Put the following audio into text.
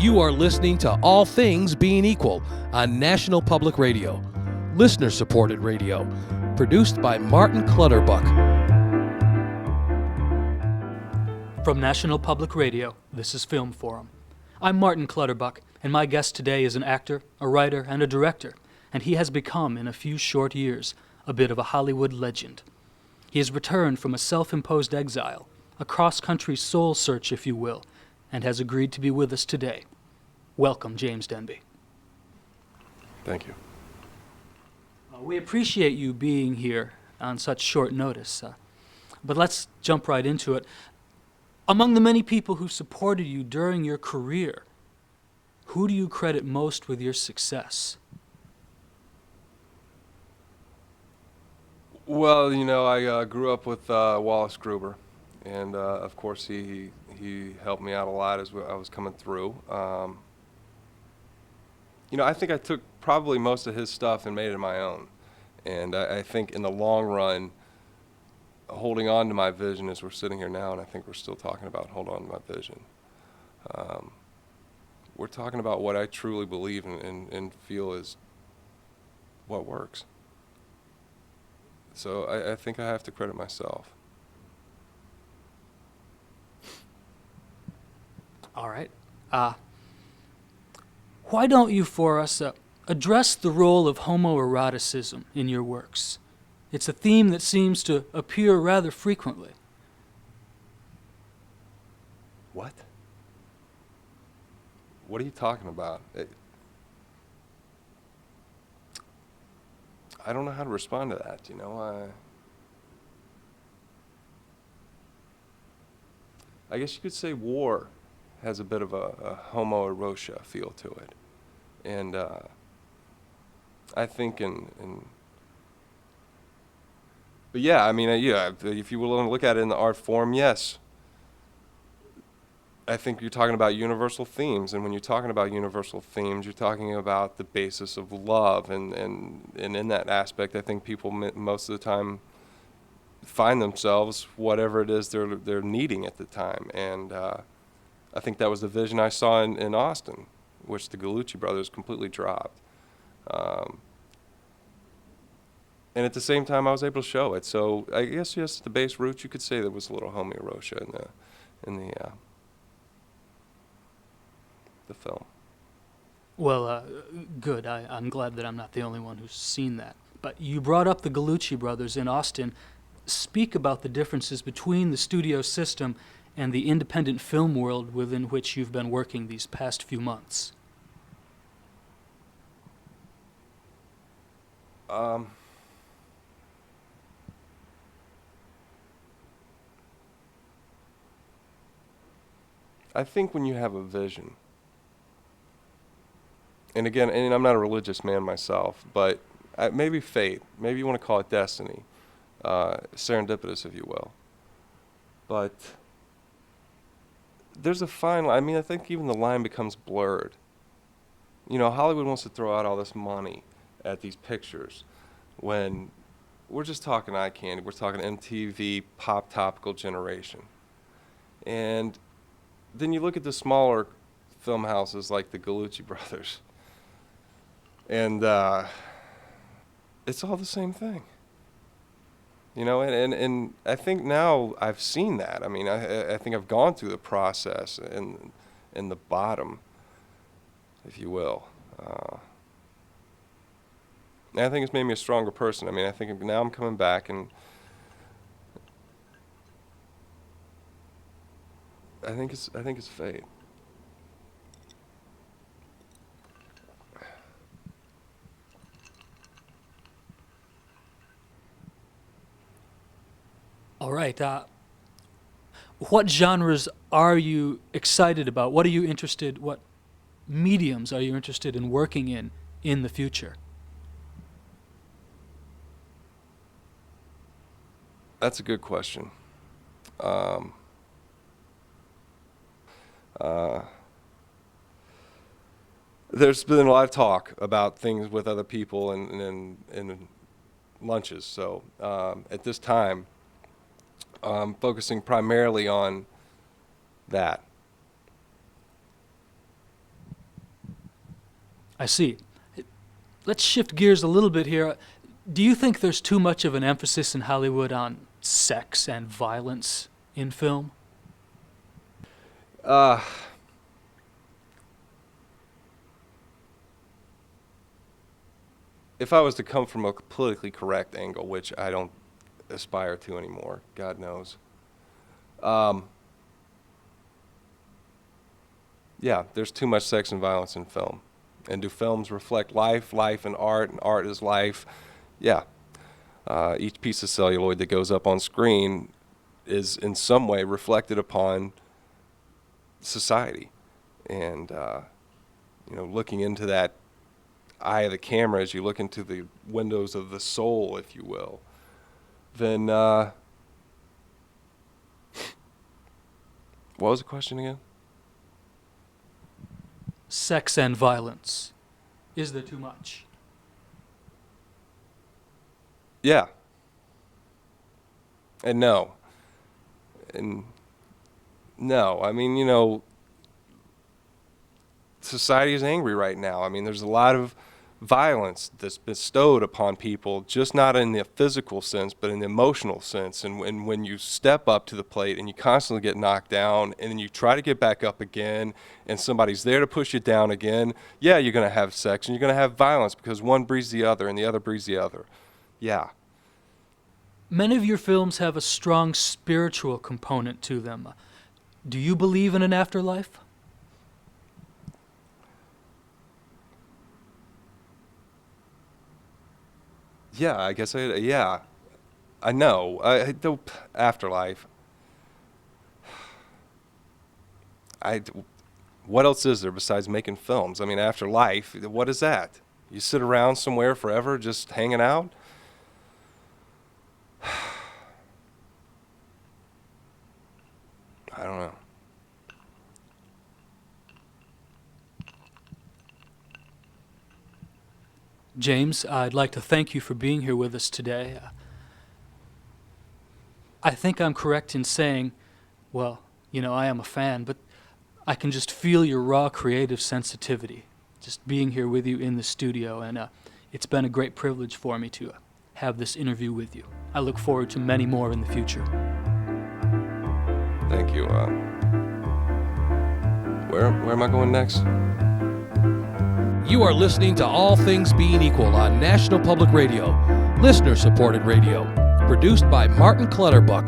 You are listening to All Things Being Equal on National Public Radio, listener-supported radio, produced by Martin Clutterbuck. From National Public Radio, this is Film Forum. I'm Martin Clutterbuck, and my guest today is an actor, a writer, and a director, and he has become, in a few short years, a bit of a Hollywood legend. He has returned from a self-imposed exile, a cross-country soul search, if you will, and has agreed to be with us today. Welcome, James Denby. Thank you. We appreciate you being here on such short notice, but let's jump right into it. Among the many people who supported you during your career, who do you credit most with your success? Well, you know, I grew up with Wallace Gruber, and of course he helped me out a lot as I was coming through. You know, I think I took probably most of his stuff and made it my own, and I think in the long run, holding on to my vision as we're sitting here now, and I think we're still talking about hold on to my vision. We're talking about what I truly believe in and feel is what works. So I think I have to credit myself. All right. Why don't you, for us, address the role of homoeroticism in your works? It's a theme that seems to appear rather frequently. What? What are you talking about? I don't know how to respond to that, you know. I guess you could say war has a bit of a homoerotia feel to it. And I think but yeah, I mean, yeah, if you want to look at it in the art form, yes. I think you're talking about universal themes, and when you're talking about universal themes, you're talking about the basis of love, and in that aspect, I think people most of the time find themselves whatever it is they're needing at the time, and I think that was the vision I saw in Austin, which the Gallucci brothers completely dropped. And at the same time, I was able to show it. So I guess yes, the base roots, you could say there was a little homoerotia in the film. Well, good. I'm glad that I'm not the only one who's seen that. But you brought up the Gallucci brothers in Austin. Speak about the differences between the studio system and the independent film world within which you've been working these past few months. I think when you have a vision, and again, and I'm not a religious man myself, but maybe fate, maybe you want to call it destiny, serendipitous, if you will. But there's a fine line. I mean, I think even the line becomes blurred. You know, Hollywood wants to throw out all this money at these pictures when we're just talking eye candy. We're talking MTV pop topical generation. And then you look at the smaller film houses like the Gallucci brothers, and it's all the same thing. You know, and I think now I've seen that. I mean, I think I've gone through the process in the bottom, if you will. And I think it's made me a stronger person. I mean, I think now I'm coming back, and I think it's fate. All right. What genres are you excited about? What mediums are you interested in working in the future? That's a good question. There's been a lot of talk about things with other people in lunches. So at this time, focusing primarily on that. I see. Let's shift gears a little bit here. Do you think there's too much of an emphasis in Hollywood on sex and violence in film? If I was to come from a politically correct angle, which I don't aspire to anymore, God knows. Yeah, there's too much sex and violence in film. And do films reflect life, and art is life? Yeah. Each piece of celluloid that goes up on screen is in some way reflected upon society. And, looking into that eye of the camera as you look into the windows of the soul, if you will, then, what was the question again? Sex and violence. Is there too much? Yeah. And no. And no. I mean, society is angry right now. I mean, there's a lot of violence that's bestowed upon people, just not in the physical sense, but in the emotional sense. And when you step up to the plate and you constantly get knocked down and then you try to get back up again and somebody's there to push you down again, yeah, you're going to have sex and you're going to have violence because one breeds the other and the other breeds the other. Yeah. Many of your films have a strong spiritual component to them. Do you believe in an afterlife? Yeah, I guess yeah. I know. The afterlife. What else is there besides making films? I mean, afterlife, what is that? You sit around somewhere forever just hanging out? I don't know. James, I'd like to thank you for being here with us today. I think I'm correct in saying, well, I am a fan, but I can just feel your raw creative sensitivity just being here with you in the studio, and it's been a great privilege for me to have this interview with you. I look forward to many more in the future. Thank you. Where am I going next? You are listening to All Things Being Equal on National Public Radio, listener-supported radio, produced by Martin Clutterbuck.